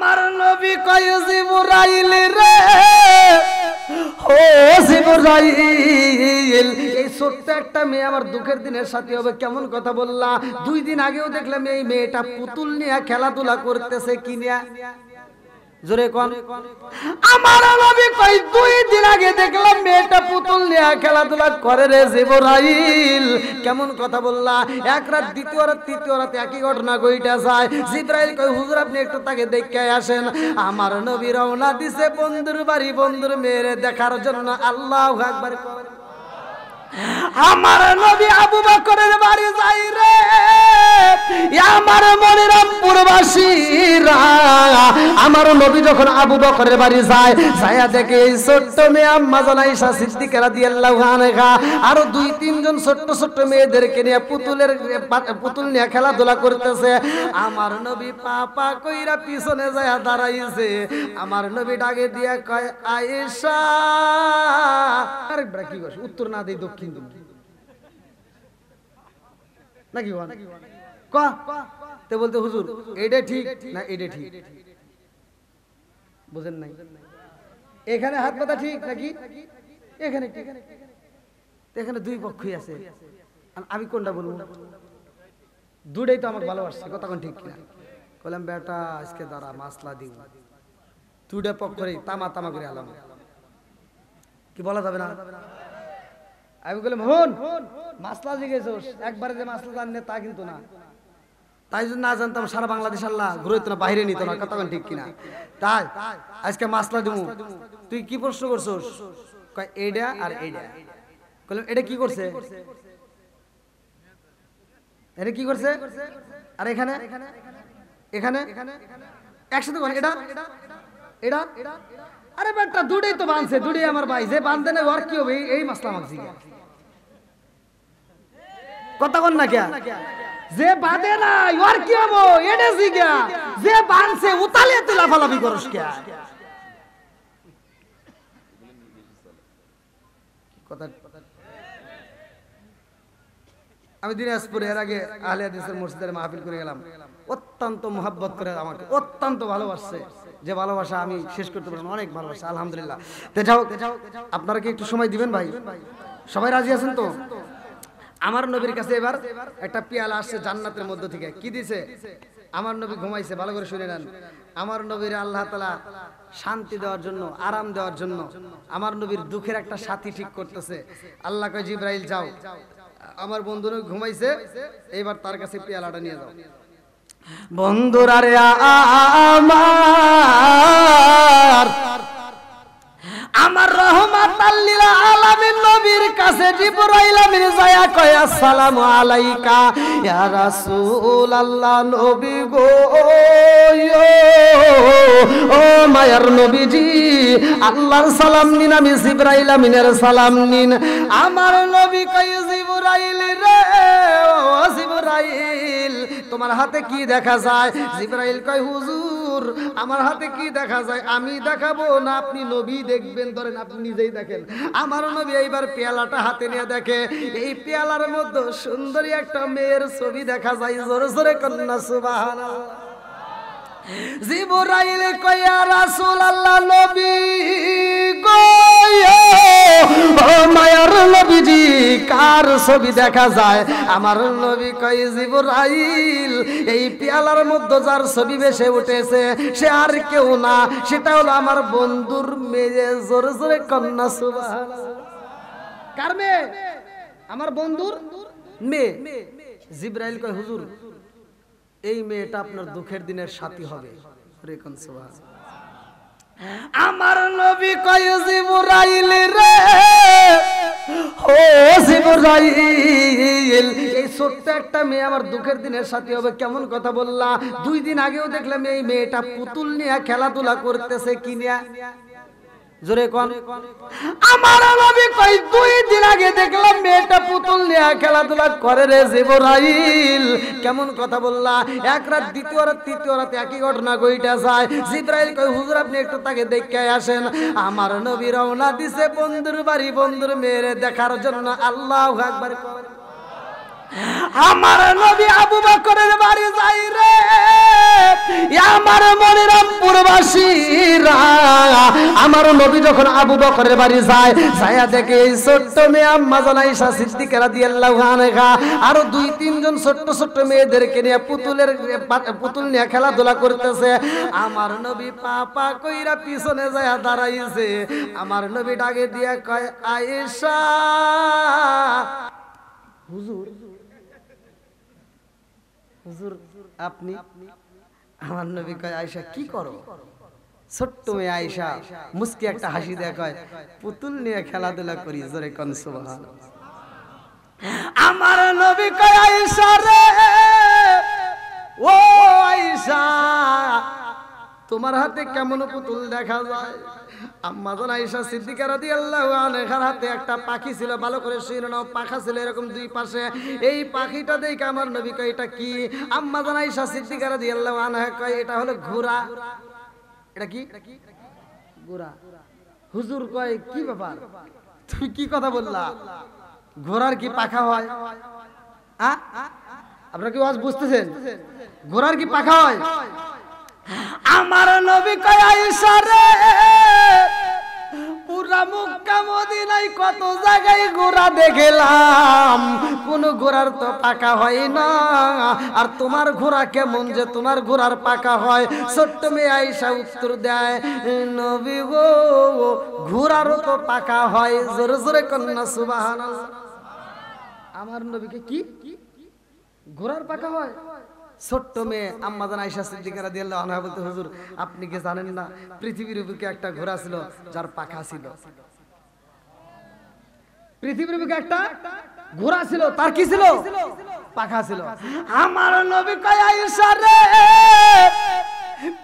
আমার নবী কয় জিবরাইল রে, ও জিবরাইল, এই ছোট্ট একটা মেয়ে আমার দুঃখের দিনের সাথী হবে, কেমন কথা বললা? 2 দিন আগেও দেখলাম এই মেয়েটা পুতুল নিয়ে খেলাধুলা করতেছে, কি নিয়ে? জোরে কোন। আমার নবী কই 2 দিন আগে দেখলাম মেয়েটা পুতুল নিয়ে খেলাধুলা করে রে জিবরাইল, কেমন কথা বললা? এক রাত, দ্বিতীয় রাত, তৃতীয় রাত একই ঘটনা ঘইটা যায়। জিবরাইল কই হুজুর আপনি একটু তাকে দেখে আসেন। আমার নবী রওনা দিছে বন্ধুর বাড়ি, বন্ধুর মেয়েরে দেখার জন্য। আল্লাহু আকবার। আমার নবী আবু বকরের বাড়ি যাই রে, আমার মনের পূর্বাসীরা। আমার নবী যখন আবু বকরের বাড়ি যায়, যায়া দেখে এই ছোট্ট মেয়ে আম্মা জান আয়েশা সিদ্দিকা রাদিয়াল্লাহু আনহা আরো 2-3 জন ছোট্ট ছোট্ট মেয়েদেরকে নিয়ে পুতুল নিয়ে খেলাধুলা করতেছে। আমার নবী পাপা কইরা পিছনে যায়া দাঁড়াইছে। আমার নবী ডাকে দিয়া কয় আয়েশা, আরেকবার কি কইছ? উত্তর না দেই দক্ষিণ নাকি ক তে বলতে হুজুর এইটা ঠিক না এইটা ঠিক, বুঝেন নাই? এখানে হাত পাতা ঠিক নাকি এখানে ঠিক? এখানে 2 পক্ষই আছে, আমি কোনটা বলবো? দুটাই তো আমার ভালোবাসছে, কথা কোন ঠিক কিনা? বললাম বেটা আজকে দাঁড়া মাসলা দিব, 2টা পক্ষই তামা তামা করে আলাম, কি বলা যাবে না? আমি বললাম হন মাসলা জিজ্ঞেস, একবারে যে মাসলা জানলে তা কিন্তু না, তাই যদি না জানতাম সারা বাংলাদেশ আল্লাহ ঘুরাইতো না, বাইরে নিত না, কথা ঠিক কিনা? তাই আজকে মাসলা দিব। তুই কি প্রশ্ন করছস? কয় এইটা আর এইটা। বললাম এটা কি করছে? এটা কি করছে? আর এখানে এখানে একসাথে কোন এটা এটা? আরে বেটা দুটোই তো বাঁধছে, দুটোই আমার ভাই, যে বাঁধতে না ওর কি হবে? এই মাসলা মাগছি কথা কোন না কে? যে বাঁধে নাই ওর কি হবো? এটা জিগা যে বাঁধছে উতালে তুই লাফালাফি করস কে? কথা আমি দিনাজপুরে এর আগে আহলে হাদিসের মসজিদের মাহফিল করে গেলাম, অত্যন্ত মোহাব্বত করে আমাকে অত্যন্ত ভালোবাসছে, যে ভালোবাসা আমি শেষ করতে পারলাম, অনেক ভালোবাসা আলহামদুলিল্লাহ। তো যাও আপনারা কি একটু সময় দিবেন ভাই? সবাই রাজি আছেন তো? আমার নবীর কাছে এবার একটা পেয়ালা আসছে জান্নাতের মধ্য থেকে, কি দিছে? আমার নবী ঘুমাইছে, ভালো করে শুনে নেন। আমার নবীর আল্লাহ তাআলা শান্তি দেওয়ার জন্য, আরাম দেওয়ার জন্য আমার নবীর দুঃখের একটা সাথী ঠিক করতেছে। আল্লাহ কয় জিবরাইল যাও, আমার বন্ধু ঘুমাইছে, এইবার তার কাছে পেয়ালাটা নিয়ে যাও। বন্ধুরা রে আমার রহমাতাল লিল আলামিন নবীর কাছে জিবরাইল আমিন যায়া কয় আসসালামু আলাইকা ইয়া রাসূলুল্লাহ, নবী গো ও মায়ার নবীজি, আল্লাহর সালাম নিন, আমি জিবরাইল আমিনের সালাম নিন। আমার নবী কয় জিবরাইল রে, ও জিবরাইল তোমার হাতে কি দেখা যায়? জিবরাইল কয় হুজুর আমার হাতে কি দেখা যায়? আমি দেখাবো না, আপনি নবী দেখবেন, ধরেন আপনি নিজেই দেখেন। আমার নবী এইবার পেয়ালাটা হাতে নিয়ে দেখে, এই পেয়ালার মধ্যে সুন্দরী একটা মেয়ের ছবি দেখা যায়। জোরে জোরে কন্যা সুবহানাল্লাহ। জিবরাইল কয় ইয়া রাসূলুল্লাহ, নবী গো ও মায়ার নবীজি কার ছবি দেখা যায়? আমার নবী কয় জিবরাইল এই পেয়ালার মধ্যে যার ছবি ভেসে উঠেছে সে আর কেউ না, সেটা হলো আমার বন্ধুর মেয়ে। জোরে জোরে কন্যা সুবহানাল্লাহ। কার মেয়ে? আমার বন্ধুর মেয়ে। জিবরাইল কয় হুজুর এই মেয়েটা আপনার দুঃখের দিনের সাথী হবে। আমার নবী কয় জিবরাইল রে, ও জিবরাইল, এই ছোট্ট একটা মেয়ে আমার দুঃখের দিনের সাথী হবে, কেমন কথা বললা? 2 দিন আগেও দেখলাম এই মেয়েটা পুতুল নিয়ে খেলাধুলা করতেছে, কি নিয়ে? জোরে কোন। আমার নবী কই 2 দিন আগে দেখলাম মেয়েটা পুতুল নিয়ে খেলাধুলা করে রে জিবরাইল, কেমন কথা বললা? এক রাত, দ্বিতীয় রাত, তৃতীয় রাত একই ঘটনা ঘইটা যায়। জিবরাইল কই হুজুর আপনি একটু তাকে দেখে আসেন। আমার নবী রওনা দিছে বন্ধুর বাড়ি, বন্ধুর মেয়েরে দেখার জন্য। আল্লাহু আকবার। আমার নবী আবু বকরের বাড়ি যাই রে, আমার মনের নগরবাসীরা আমার নবী যখন আবু বকরের বাড়ি যায় ছায়া দেখে এই ছোট্ট মেয়ে আম্মা জান আয়েশা সিদ্দিকা রাদিয়াল্লাহু আনহা আর দুই তিনজন ছোট্ট ছোট্ট মেয়েদেরকে নিয়ে পুতুল নিয়ে খেলাধুলা করতেছে। আমার নবী পাপা কইরা পিছনে যায় দাঁড়াইছে। আমার নবী ডাকে দিয়া কয় আয়েশা। হুজুর হুজুর আপনি? আমার নবী কয় আয়েশা কি করো? ছোট্ট মেয়ে আয়েশা মুস্কি একটা হাসি দেয়া কয় পুতুল নিয়ে খেলাধুলা করি। জোরে কোন সুবহানাল্লাহ। আমার নবী কয় আয়েশা রে, ও আয়েশা তোমার হাতে কেমন পুতুল দেখা যায়? আম্মা জান আয়েশা সিদ্দিকা রাদিয়াল্লাহু আনহার হাতে একটা পাখি ছিল, ভালো করে শুনে নাও, পাখা ছিল এরকম দুই পাশে। এই পাখিটা দেখে আমার নবী কয় এটা কি? আম্মা জান আয়েশা সিদ্দিকা রাদিয়াল্লাহু আনহা কয় এটা হলো ঘোড়া। এটা কি? ঘোড়া। হুজুর কয় কি ব্যাপার, তুমি কি কথা বললা? ঘোড়ার কি পাখা হয়? আপনারা কি আজ বুঝতেছেন? ঘোড়ার কি পাখা হয়? আমার নবী কয় আয়েশা রে, পুরা মক্কা মদিনায় কত জায়গায় ঘোড়া দেখলাম, কোন ঘোড়ার তো পাকা হয় না। আর তোমার ঘোড়া কেমন যে তোমার ঘোড়ার পাকা হয়? ছোট্ট মেয়ে আয়েশা উত্তর দেয় নবী গো ঘোড়ারও তো পাকা হয়। জোরে জোরে কন্যা সুবহানাল্লাহ। আমার নবীকে কি ঘোড়ার পাকা হয়? ছোট্ট মেয়ে আম্মা জান আয়েশা সিদ্দিকা রাদিয়াল্লাহু আনহা বলতে হুজুর আপনি কি জানেন না পৃথিবীর বুকে একটা ঘোড়া ছিল যার পাখা ছিল? পৃথিবীর বুকে একটা ঘোড়া ছিল, তার কি ছিল? পাখা ছিল। আমার নবী কয় আয়েশা রে,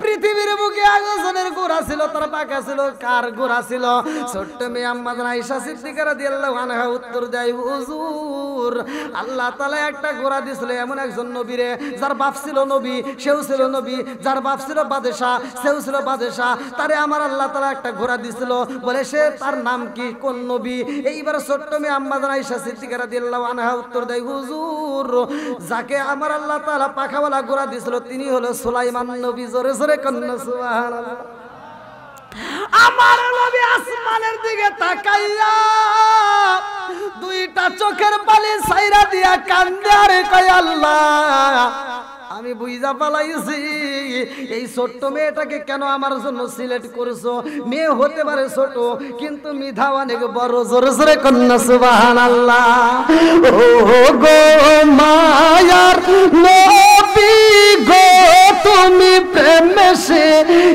পৃথিবীর বুকে একজনের ঘোড়া ছিল, তার পাখা ছিল। কার ঘোড়া ছিল? ছোট্ট মেয়ে আম্মা জান আয়েশা সিদ্দিকা রাদিয়াল্লাহু আনহা উত্তর দেয় হুজুর আল্লাহ তাআলা একটা ঘোড়া দিয়েছিল এমন একজন নবীরে যার বাপ ছিল নবী, সেও ছিল নবী, যার বাপ ছিল বাদশা, সেও ছিল বাদশা, তারে আমার আল্লাহ তাআলা একটা ঘোড়া দিয়েছিল। বলে সে তার নাম কি, কোন নবী? এইবার ছোট্ট মেয়ে আম্মা জান আয়েশা সিদ্দিকা রাদিয়াল্লাহু আনহা উত্তর দেয় হুজুর যাকে আমার আল্লাহ তাআলা পাখাওয়ালা ঘোড়া দিয়েছিল তিনি হলো সুলাইমান নবী। জোরে জোরে কন্যা সুবহানাল্লাহ। আমার নবী আসমানের দিকে তাকাইয়া দুইটা চোখের পানি ছাইরা দিয়া কান্দে আর কয় আল্লাহ আমি বুঝা পালাইছি এই ছোট্ট মেয়েটাকে কেন আমার জন্য সিলেক্ট করেছো? মেয়ে হতে পারে ছোট কিন্তু মিধা অনেক বড়। জোরে জোরে কন্যা সুবহানাল্লাহ। ও গো মায়ার নবী গো তুমি প্রেমে সে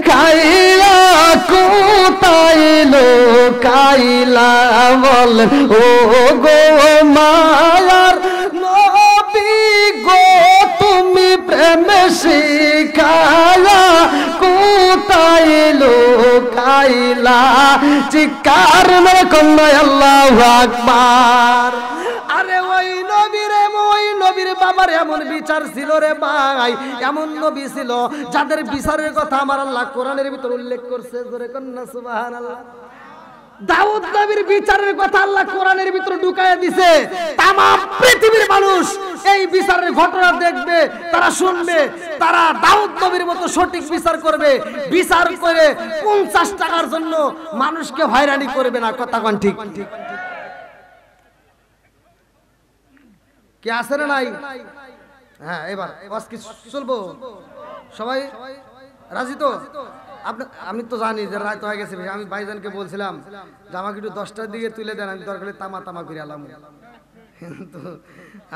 খাইয়া কোথায় লোকাইলা বলেন? ও গো মায়ার নবী গো তুমি প্রেমে শিখায়া কোথায় লোকাইলা? চিৎকার মেরে কন্যা আল্লাহু আকবার। আরে ওই নবীরে ওই নবীর বাবার এমন বিচার ছিল রে ভাই, এমন নবী ছিল যাদের বিচারের কথা আমার আল্লাহ কোরআনের ভিতর উল্লেখ করছে। জোরে কন্যা সুবহানাল্লাহ। দাউদ নবীর বিচারের কথা আল্লাহ কোরআনের ভিতরে ঢুকায়া দিয়েছে। তামাম পৃথিবীর মানুষ এই বিচারের ঘটনা দেখবে, তারা শুনবে, তারা দাউদ নবীর মতো সঠিক বিচার করবে। বিচার করে 50 টাকার জন্য মানুষকে হয়রানি করবে না। কথা কোন ঠিক? কি আছে না নাই? হ্যাঁ এবার আজকে চলবো সবাই রাজি তো? আমি তো জানি যে রাত হয়ে গেছে। আমি ভাইজানকে বলছিলাম যে আমাকে একটু 10টার দিকে তুলে দেন, আমি দরকার হলে তামা তামা করে আলাম, কিন্তু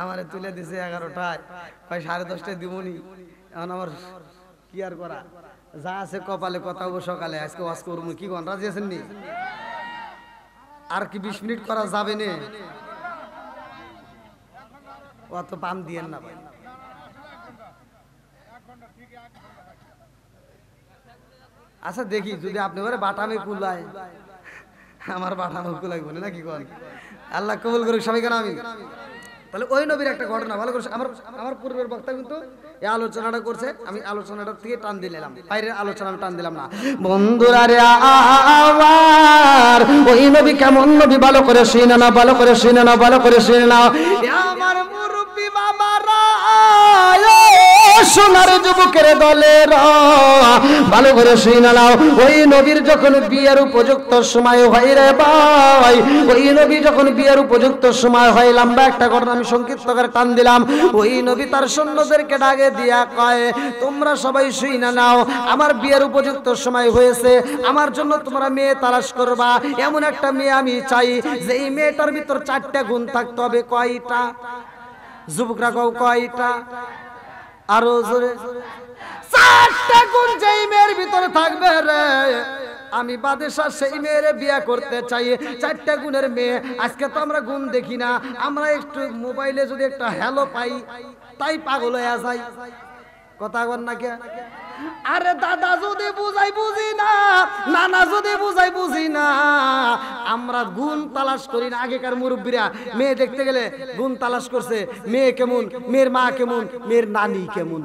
আমারে তুলে দিছে 11টায়, ভাই 10:30টায় দিবনি। এখন আমার কি আর করা, যা আছে কপালে, কথা হবো সকালে। আজকে ওয়াজ করবো, কি কোন রাজি আছেন নি? আর কি 20 মিনিট করা যাবে না? অত পাম দিয়েন না ভাই। আচ্ছা দেখি যদি আপনি করে বাটামে কুলায়, আমার বাটামে কুলাই বলে না, কি করেন? আল্লাহ কবুল করুক সবাইকে। আমি তাহলে ওই নবীর একটা ঘটনা ভালো করে আমার পূর্বের বক্তা কিন্তু এই আলোচনাটা করছে, আমি আলোচনাটা থেকে টান দিলাম, বাইরের আলোচনা টান দিলাম না। বন্ধুরা রে আমার ওই নবী কেমন নবী ভালো করে শুনে না, ভালো করে শুনে না, ভালো করে শুনে না। আমার মুরব্বি বাবারা সোনার যুবকের দলের ভালো করে শুনে নাও, ওই নবীর যখন বিয়ের উপযুক্ত সময় হয় রে ভাই, ওই নবী যখন বিয়ের উপযুক্ত সময় হয়, লম্বা একটা ঘটনা আমি সংক্ষিপ্ত করে টান দিলাম। ওই নবী তার সৈন্যদেরকে ডাকে দিয়া কয়, তোমরা সবাই শুনে নাও, আমার বিয়ের উপযুক্ত সময় হয়েছে, আমার জন্য তোমরা মেয়ে তালাশ করবা। এমন একটা মেয়ে আমি চাই যে এই মেয়েটার ভিতর 4টা গুণ থাকতে হবে। কয়টা? যুবকরা কও কয়টা? আরো জোরে। 4টা গুণ যেই মেয়ের ভিতরে থাকবে রে, আমি বাদশাহ সেই মেয়েরে বিয়ে করতে চাই। 4টা গুণের মেয়ে। আজকে তো আমরা গুণ দেখি না, আমরা একটু মোবাইলে যদি একটা হ্যালো পাই তাই পাগল হয়ে যাই। কথা বল না কে? আরে দাদা যদি বুঝাই বুঝি না, নানা যদি বুঝাই বুঝি না, আমরা গুণ তালাশ করি না। আগেকার মুরব্বীরা মেয়ে দেখতে গেলে গুণ তালাশ করছে, মেয়ে কেমন, মেয়ের মা কেমন, মেয়ের নানি কেমন।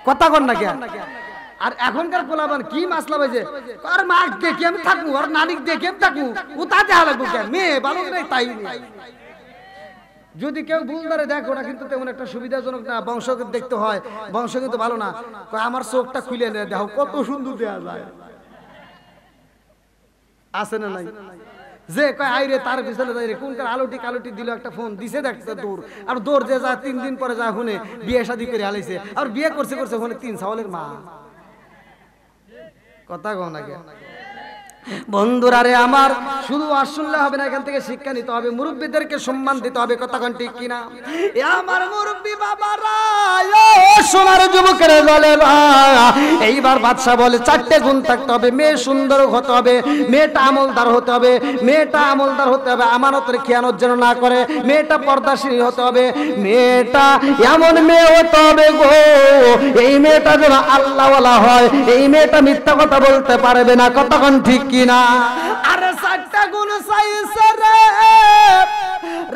কথা বল না কে? আর এখনকার পোলাবান কি মাসলা বাজে, আর মা দেখে আমি থাকবো, আর নানিক দেখে আমি থাকবো, ও তাতে হালাবো কেন? মেয়ে ভালো করে তাই নেই। যদি কেউ ভুল ধরে দেখো, ওটা কিন্তু তেমন একটা সুবিধাজনক না। বংশ দেখতে হয়, বংশ কিন্তু ভালো না। আমার চোখটা খুলে নেয়, দেখো কত সুন্দর দেয়া যায়। আছে না নাই? যে কয় আইরে তার পিছনে যাই রে, কোনকার আলোটি কালোটি দিল, একটা ফোন দিছে, দেখছে দৌড়। আর দৌড় যে যা 3 দিন পরে যা শুনে বিয়ে শাদী করে হালাইছে, আর বিয়ে করছে করছে ওখানে 3 ছাওয়ালের মা। কথা কও না কে? বন্ধুরা রে আমার, শুধু আর শুনলে হবে না, এখান থেকে শিক্ষা নিতে হবে, মুরব্বীদেরকে সম্মান দিতে হবে। কথা কোন ঠিক কিনা? এ আমার মুরব্বী বাবারা, ও সোনার যুবকের দলে, এইবার বাদশা বলে 4টে গুণ থাকতে হবে। মেয়ে সুন্দর হতে হবে, মেয়েটা আমলদার হতে হবে, মেয়েটা আমলদার হতে হবে, আমানতের খেয়ানত যেন না করে, মেয়েটা পর্দাশীল হতে হবে, মেয়েটা এমন মেয়ে হতে হবে গো, এই মেয়েটা যেন আল্লাহওয়ালা হয়, এই মেয়েটা মিথ্যা কথা বলতে পারবে না। কতক্ষণ ঠিক কিনা? আরে 4টা গুণ চাইছে রে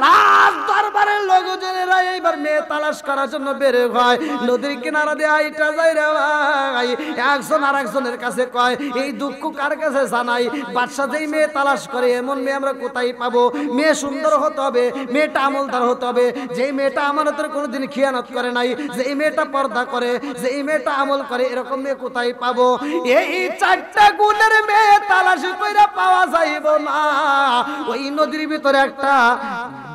রাজ দরবারের লোকজনেরা। এইবার মেয়ে তালাশ করার জন্য বেরে হয়, নদীর কিনারা দিয়ে আইটা যায় রে ভাই। একজন আর একজনের কাছে কয়, এই দুঃখ কার কাছে জানাই? বাদশা যেই মেয়ে তালাশ করে, এমন মেয়ে আমরা কোথায় পাবো? মেয়ে সুন্দর হতে হবে, মেয়েটা আমলদার হতে হবে, যেই মেয়েটা আমানতের কোনোদিন খিয়ানত করে নাই, যেই মেয়েটা পর্দা করে, যেই মেয়েটা আমল করে, এরকম মেয়ে কোথায় পাবো? এই 4টা গুণের মেয়ে তালাশি কইরা পাওয়া যাইব না। ওই নদীর ভিতরে একটা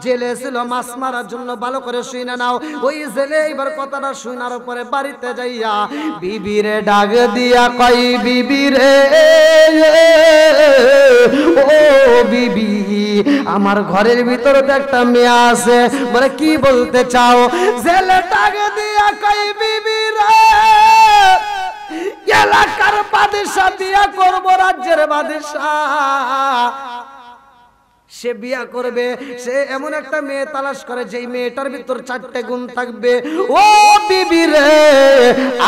জেলে ছিল মাছ মারার জন্য। ভালো করে শুনে নাও, ওই জেলে এইবার কথাটা শোনার পরে বাড়িতে যাইয়া বিবিরে ডাক দিয়া কই, বিবিরে ও বিবি, আমার ঘরের ভিতরে তো একটা মেয়ে আছে। বলে কি বলতে চাও? জেলে ডাক দিয়া কই, বিবিরে এলাকার বাদশা বিয়া করবো, রাজ্যের বাদশা সে বিয়া করবে, সে এমন একটা মেয়ে তালাশ করে যেই মেয়েটার ভিতর 4টে গুণ থাকবে। ও বিবি রে,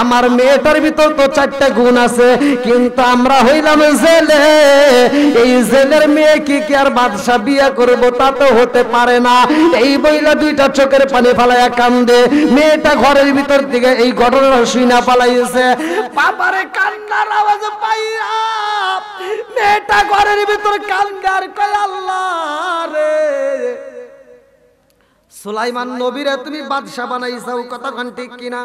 আমার মেয়েটার ভিতর তো 4টে গুণ আছে, কিন্তু আমরা হইলাম জেলে, এই জেলের মেয়ে কি আর বাদশা বিয়া করব? তা তো হতে পারে না। এই বইলা 2টা চোখের পানি ফালাইয়া কান্দে। মেয়েটা ঘরের ভিতর থেকে এই ঘটনা শুইনা পালাইছে। বাবারে কান্নার আওয়াজ পাইয়া মেয়েটা ঘরের ভিতর কান্দার কয়, আল্লাহ রে, সুলাইমান নবীরে তুমি বাদশা বানাইছাও। কতক্ষণ ঠিক কিনা?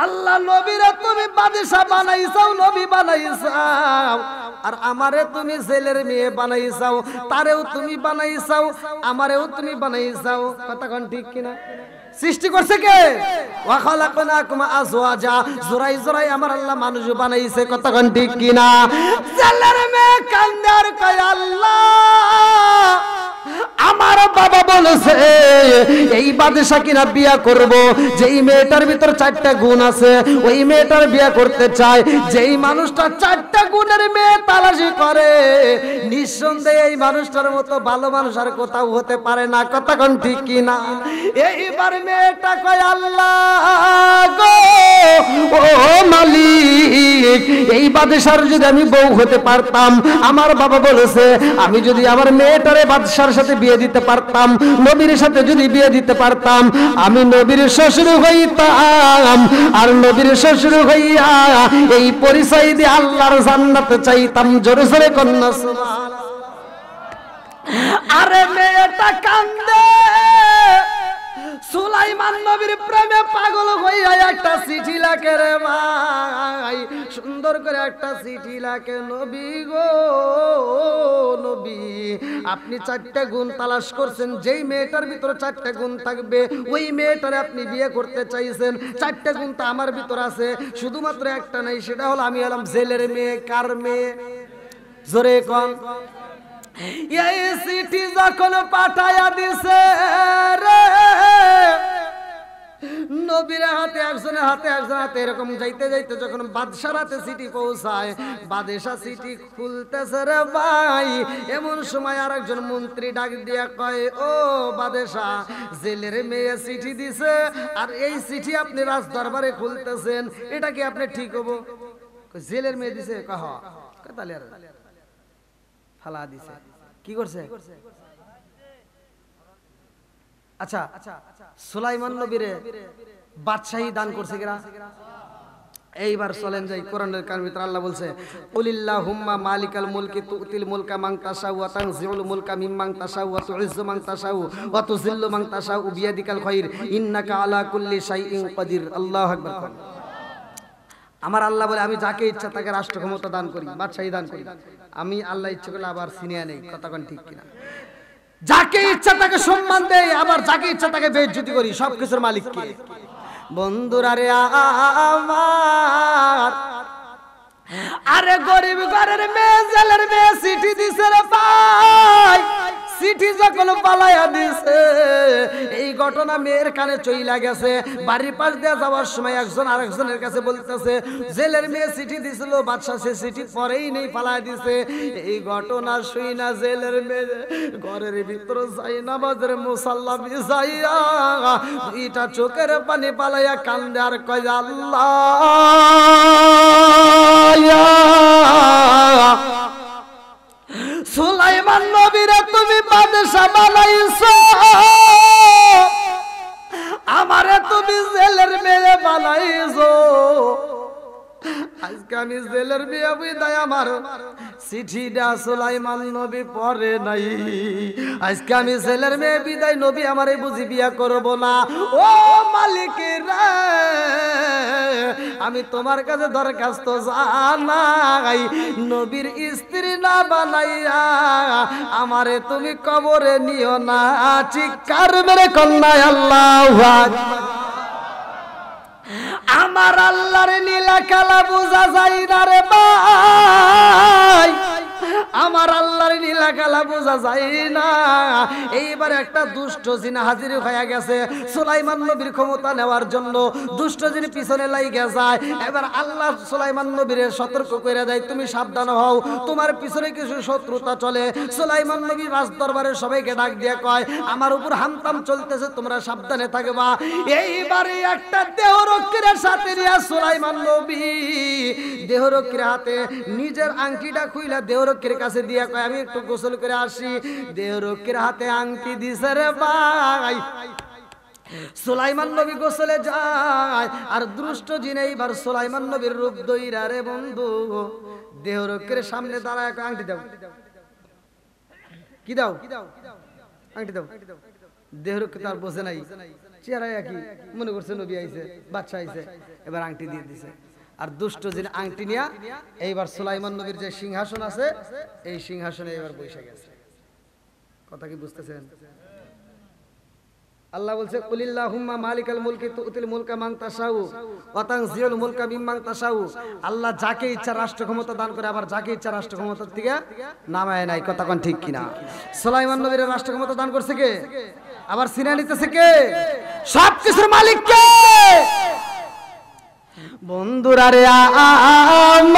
আল্লাহ নবীরে তুমি বাদশা বানাইছাও, নবী বানাইছাও, আর আমারে তুমি জেলের মেয়ে বানাইছাও, তারেও তুমি বানাইছাও, আমারেও তুমি বানাইছাও। কতক্ষণ ঠিক কিনা? সৃষ্টি করছে কে? ওয়া খালাকনাকুম আজওয়াজা, জোরাই জোরাই আমার আল্লাহ মানুষ বানাইছে। কতক্ষণ ঠিক কিনা? জেলের মেয়ে কান্দে আর কয়, আল্লাহ আমার বাবা বলেছে এই বাদশা কিনা বিয়া করব, যেই মেয়েটার ভিতর 4টা গুণ আছে, ওই মেয়েটার বিয়া করতে চায়। যেই মানুষটা 4টা গুণের মেয়ে তালাশি করে, নিঃসন্দেহে এই মানুষটার মতো ভালো মানুষ আর কোথাও হতে পারে না। কতক্ষণ ঠিক কিনা? এইবার মেয়েটা কয়, আল্লাহ গো, ও মালিক, এই বাদশার যদি আমি বউ হতে পারতাম, আমার বাবা বলেছে আমি যদি আমার মেয়েটারে বাদশার সাথে বিয়ে দিতে পারতাম, নবীর সাথে যদি বিয়ে দিতে পারতাম, আমি নবীর শ্বশুর হইতাম, আর নবীর শ্বশুর হইয়া এই পরিচয় দিয়ে আল্লাহর জান্নাতে চাইতাম। জোরে জোরে কন্যা সুবহানাল্লাহ। আরে মেয়েটা কান্দে, সুলাইমান নবীর প্রেমে পাগল হইয়া একটা চিঠি লেখে রে ভাই, সুন্দর করে একটা চিঠি লেখে, নবী গো নবী, আপনি 4টা গুণ তালাশ করছেন, যেই মেয়েটার ভিতরে 4টা গুণ থাকবে ওই মেয়েটারে আপনি বিয়ে করতে চাইছেন। 4টা গুণ তো আমার ভিতর আছে, শুধুমাত্র একটা নাই, সেটা হলো আমি হলাম জেলের মেয়ে। কার মেয়ে? জোরে কোন। এই চিঠি যখন পাঠায়া দিছে রে নবীর হাতে, একজনের হাতে একজনের হাতে, এরকম যাইতে যাইতে যখন বাদশার হাতে চিঠি পৌঁছায়, বাদশা চিঠি খুলতেছে রে ভাই, এমন সময় আর একজন মন্ত্রী ডাক দিয়া কয়, ও বাদশা, জেলের মেয়ে চিঠি দিছে, আর এই চিঠি আপনি রাজ দরবারে খুলতেছেন, এটা কি আপনি ঠিক হবো? জেলের মেয়ে দিছে? কহ তাহলে আর ফালা দিছে। কি করছে? আচ্ছা, সুলাইমান নবীরে বাদশাহী দান করছে কিনা? এইবার চলেন যাই কোরআনের কারিমের ভিতর আল্লাহ বলছে, কুলিল্লাহুম্মা মালিকাল মুলকি তুতিল মুলকা মান তাশাউ ওয়া তানজিউল মুলকা মিম্মান তাশাউ ওয়া তুইজ্জু মান তাশাউ ওয়া তুযিল্লু মান তাশাউ বিয়াদিকাল খায়র ইন্নাকা আলা কুল্লি শাইইন কাদির। আল্লাহু আকবার। আমার আল্লাহ বলে, আমি যাকে ইচ্ছা তাকে রাষ্ট্র ক্ষমতা দান করি, বাদশাহী দান করি। আমি আল্লাহ ইচ্ছা করলে আবার সিনিয়া নেই, কথা কোন ঠিক কিনা? যাকে ইচ্ছা তাকে সম্মান দেই, আবার যাকে ইচ্ছা তাকে বেইজ্জতি করি। সবকিছুর মালিক কে? বন্ধুরা রে আমার, আরে গরিব ঘরের মেয়ে, জেলের মেয়ে চিঠি দিছে রে ভাই। চিঠি যখন পালাইয়া দিছে, এই ঘটনা মেয়ের কানে চইলা গেছে। বাড়ির পাশ দিয়ে যাওয়ার সময় একজন আরেকজনের কাছে বলতেছে, জেলের মেয়ে চিঠি দিছিল, বাদশা সে চিঠি পরেই নেই, পালাইয়া দিছে। এই ঘটনা শুই না জেলের মেয়ে ঘরের ভিতর যাই, নামাজের মুসাল্লা বিছাইয়া দুইটা চোখের পানি পালাইয়া কান্দে আর কয়, আল্লাহ সুলাইমান নবীরে তুমি বাদশা বানাইছো, আমারে তুমি জেলের মেয়ে বানাইছো। আজকে আমি জেলের মেয়ে বিদায়, আমার চিঠিটা সুলাইমান নবী পড়ে নাই। আজকে আমি জেলের মেয়ে বিদায়, নবী আমারে বুঝি বিয়া করব না। ও মালিক রে, আমি তোমার কাছে দরখাস্ত জানাই, নবীর স্ত্রী না বানাইয়া আমারে তুমি কবরে নিও না। চিৎকার মেরে কন্যায় আল্লাহু আকবার। আমার আল্লাহর নীলা কালা বুঝা যায় না রে ভাই, আমার আল্লাহর নীলা কালা বোঝা যায় না। এইবার একটা দুষ্ট জিন হাজির হয়ে গেছে সুলাইমান নবীর ক্ষমতা নেওয়ার জন্য। দুষ্ট জিন পিছনে লাইগা যায়। এবার আল্লাহ সুলাইমান নবীরে সতর্ক করে দেয়, তুমি সাবধান হও, তোমার পিছনে কিছু শত্রুতা চলে। সুলাইমান নবী রাজ দরবারে সবাইকে ডাক দিয়ে কয়, আমার উপর হামতাম চলতেছে, তোমরা সাবধানে থাকবা। এইবারে একটা দেহরক্ষীর সাথে নিয়ে সুলাইমান নবী দেহরক্ষীর হাতে নিজের আংটিটা খুইলা দেহরক্ষীর কাছে দিয়ে কয়, আমি একটু গোসল করে আসি। দেহরক্ষীর হাতে আংটি দিছে রে ভাই। সুলাইমান নবী গোসলে যায়, আর দুষ্ট জিন এইবার সুলাইমান নবীর রূপ ধইরা রে বন্ধু দেহরক্ষীর সামনে দাঁড়ায় আংটি দাও। কি দাও? আংটি দাও। দেহরক্ষী তার বোঝে নাই, চেহারা একই, মনে করছে নবী আইছে, বাদশা আইছে, এবার আংটি দিয়ে দিছে। আর দুষ্ট জিন আংটি নিয়া এইবার সুলাইমান নবীর যে সিংহাসন আছে এই সিংহাসনে এবার বসে গেছে। কথা কি বুঝতেছেন? আল্লাহ বলছে, কুলিল্লাহুম্মা মালিকাল মুলকি তুতিল মুলকা মান তাশাউ ওয়া তানজিউল মুলকা মিম্মান তাশাউ। আল্লাহ যাকে ইচ্ছা রাষ্ট্র ক্ষমতা দান করে, আবার যাকে ইচ্ছা রাষ্ট্র ক্ষমতা থেকে নামায় নাই। কথা কোন ঠিক কিনা? সুলাইমান নবীর রাষ্ট্র ক্ষমতা দান করছে কে? আবার সিনা নিতেছে কে? সবকিছুর মালিক কে? বন্ধুরা রে আমার,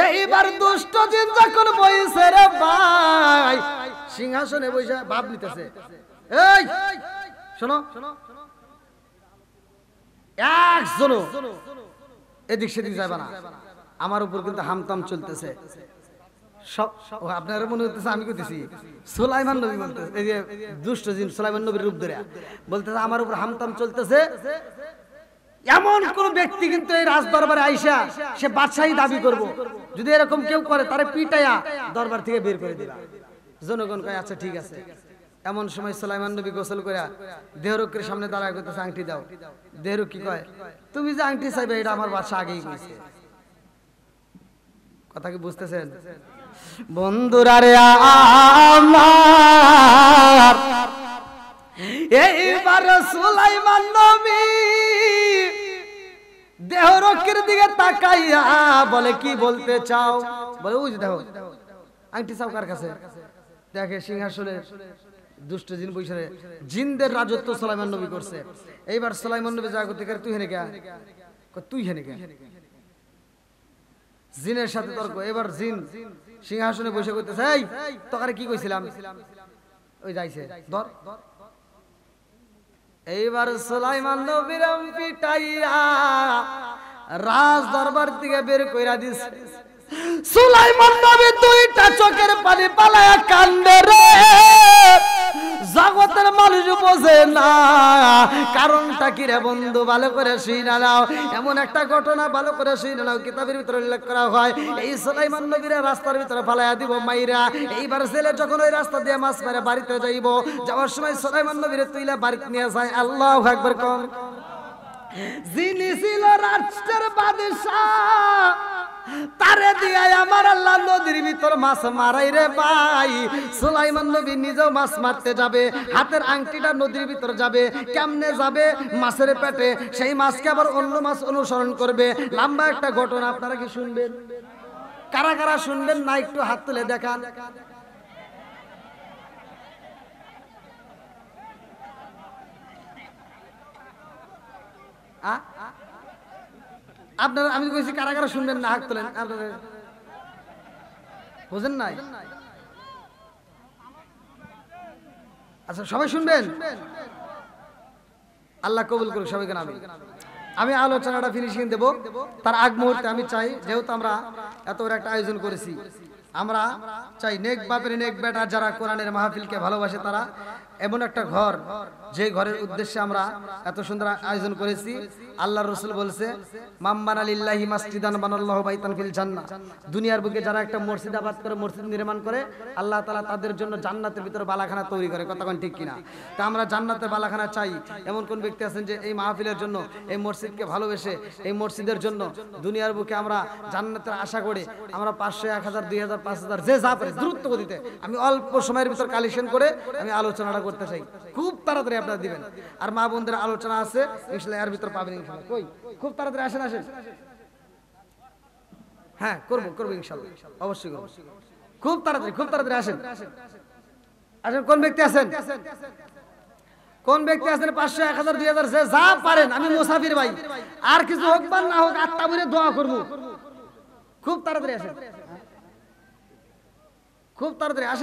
এইবার দুষ্ট জিন যখন বইছে রে ভাই সিংহাসনে বসে ভাব নিতেছে, এই শোনো, একজনও এদিক সেদিক যাবে না, আমার উপর কিন্তু হামতাম চলতেছে। আপনারা মনে হচ্ছে আমি কইতেছি, সুলাইমান নবী বলতেছে, এই যে দুষ্ট জিন সুলাইমান নবীর রূপ ধরে বলতেছে আমার উপর হামতাম চলতেছে। এমন কোন ব্যক্তি কিন্তু এই রাজ দরবারে আইসা সে বাদশাহী দাবি করব, যদি এরকম কেউ করে তারে পিটাইয়া দরবার থেকে বের করে দিবা। জনগণ কয় আচ্ছা ঠিক আছে। এমন সময় সুলাইমান নবী গোসল করে দেহরক্ষীর সামনে দাঁড়ায় করতেছে আংটি দাও। দেহরক্ষী কয় তুমি যে আংটি চাইবে এটা আমার বাদশা আগেই কইছে। কথা কি বুঝতেছেন বন্ধুরা রে আমার? এইবার সুলাইমান নবী দেহরক্ষীর দিকে তাকাইয়া বলে কি বলতে চাও? বলে ওই যে দেখো আংটি চাও কার কাছে? দেখে সিংহাসনে দুষ্ট জিন বসে, জিনদের রাজত্ব সুলাইমান নবী করছে। এইবার সুলাইমান নবী যা করতে তুই হেনে কে, তুই হেনে কে, জিনের সাথে তর্ক। এবার জিন সিংহাসনে বসে করতেছে এই তোকে কি কইছিলাম, ওই যাইছে ধর। এইবার সুলাইমান নবীর পিটাইয়া রাজ দরবার থেকে বের কইরা দিছে। সুলাইমান নবী দুইটা চোখের পানি পালায়া কান্দে রে। জগতের মানুষ বোঝে না কারণটা কি রে বন্ধু, ভালো করে শুনে নাও। এমন একটা ঘটনা ভালো করে শুনে নাও, কিতাবের ভিতরে উল্লেখ করা হয় এই সুলাইমান নবীর রাস্তার ভিতরে ফালাইয়া দিব মাইরা। এইবার ছেলে যখন ওই রাস্তা দিয়ে মাছ মেরে বাড়িতে যাইব, যাওয়ার সময় সুলাইমান নবীর তুইলা বাড়িতে নিয়ে যায়। আল্লাহু আকবার কোন। যিনি ছিল রাষ্ট্রের বাদশাহ তারে দিয়া আমার আল্লাহ নদীর ভিতর মাছ মারাই রে ভাই। সুলাইমান নবী নিজেও মাছ মারতে যাবে, হাতের আংটিটা নদীর ভিতর যাবে। কেমনে যাবে? মাছের পেটে। সেই মাছকে আবার অন্য মাছ অনুসরণ করবে। লম্বা একটা ঘটনা, আপনারা কি শুনবেন? কারা কারা শুনবেন না একটু হাত তুলে দেখান। আপনারা, আমি কইছি কারা কারা শুনবেন না হাত তোলেন। আপনারা বুঝেন নাই? আচ্ছা সবাই শুনবেন, আল্লাহ কবুল করুক সবাইকে। আমি আলোচনাটা ফিনিশিং দেব, তার আগ মুহূর্তে আমি চাই, যেহেতু আমরা এত বড় একটা আয়োজন করেছি, আমরা চাই নেক বাপের নেক বেটা যারা কোরআনের মাহফিলকে ভালোবাসে তারা এমন একটা ঘর, যে ঘরের উদ্দেশ্যে আমরা এত সুন্দর আয়োজন করেছি। আল্লাহর রাসূল বলছে মাম্বানা লিল্লাহি মাসজিদান বানাল্লাহু বাইতান ফিল জান্নাহ। দুনিয়ার বুকে যারা একটা মসজিদ আবাদ করে, মসজিদ নির্মাণ করে, আল্লাহ তাআলা তাদের জন্য জান্নাতের ভিতরে বালাখানা তৈরি করে। কতক্ষণ ঠিক কিনা? তা আমরা জান্নাতের বালাখানা চাই। এমন কোন ব্যক্তি আছেন যে এই মাহফিলের জন্য, এই মসজিদকে ভালোবেসে, এই মসজিদের জন্য দুনিয়ার বুকে আমরা জান্নাতের আশা করে আমরা 500, 1000, 2000, 5000 যে যা পারে দ্রুত গতিতে আমি অল্প সময়ের ভিতর কালেকশন করে আমি আলোচনাটা করতে চাই। খুব তাড়াতাড়ি আপনারা দিবেন। আর মা বোনদের আলোচনা আছে ইনশাআল্লাহ, এর ভিতর পাবেন ইনশাআল্লাহ। কই খুব তাড়াতাড়ি আসেন। হ্যাঁ করব ইনশাআল্লাহ, অবশ্যই করব। খুব তাড়াতাড়ি আসেন। কোন ব্যক্তি আছেন? কোন ব্যক্তি আছেন? 500, 1000, 2000 যে যা পারেন। আমি মুসাফির ভাই, আর কিছু হোক বা না হোক আত্মা বলে দোয়া করব। খুব তাড়াতাড়ি আসেন, খুব তাড়াতাড়ি আসেন।